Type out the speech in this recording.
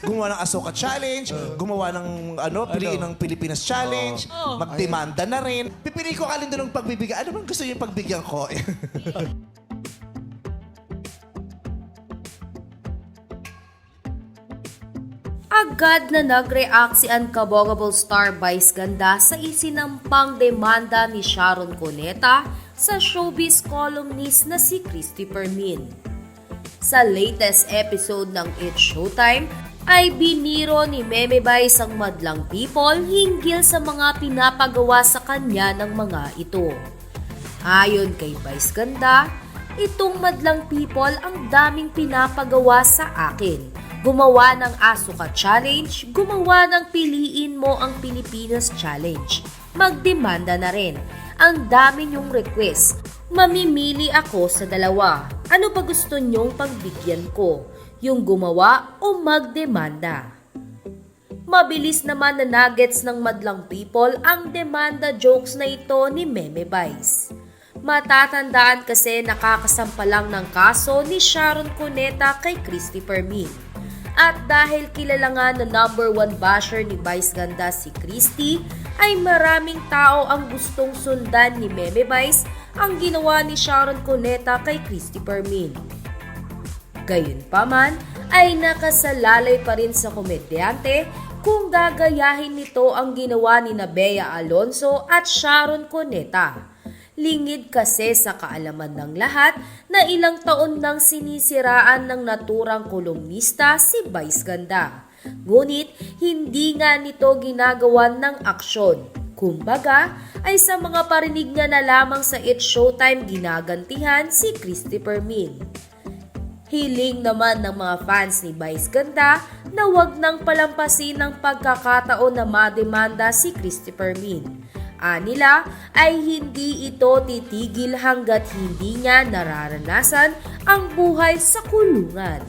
gumawa ng Asoka Challenge, gumawa ng piliin ng Pilipinas Challenge, magdemanda na rin. Pipili ko alin doon ng pagbibigyan. Ano bang gusto niyo yung pagbigyan ko? Agad na nag-react si Unkabogable star Vice Ganda sa isinampang demanda ni Sharon Cuneta sa showbiz columnist na si Christopher Min. Sa latest episode ng It's Showtime, ay biniro ni Meme Vice ang madlang people hinggil sa mga pinapagawa sa kanya ng mga ito. Ayon kay Vice Ganda, itong madlang people ang daming pinapagawa sa akin. Gumawa ng Asuka Challenge, gumawa ng Piliin Mo ang Pilipinas Challenge. Magdemanda na rin. Ang dami niyong request. Mamimili ako sa dalawa. Ano ba gusto niyong pagbigyan ko? Yung gumawa o magdemanda? Mabilis naman na nuggets ng madlang people ang demanda jokes na ito ni Meme Vice. Matatandaan kasi nakakasampa lang ng kaso ni Sharon Cuneta kay Christopher Min. At dahil kilala nga na #1 basher ni Vice Ganda si Christy, ay maraming tao ang gustong sundan ni Meme Vice ang ginawa ni Sharon Cuneta kay Christopher Min. Gayunpaman ay nakasalalay pa rin sa komedyante kung gagayahin nito ang ginawa ni Bea Alonzo at Sharon Cuneta. Lingid kasi sa kaalaman ng lahat na ilang taon nang sinisiraan ng naturang kolumnista si Vice Ganda. Ngunit hindi nga nito ginagawan ng aksyon. Kumbaga ay sa mga parinig niya na lamang sa It's Showtime ginagantihan si Christopher Min. Hiling naman ng mga fans ni Vice Ganda na wag nang palampasin ng pagkakataon na mademanda si Christopher Min. Anila ay hindi ito titigil hanggat hindi niya nararanasan ang buhay sa kulungan.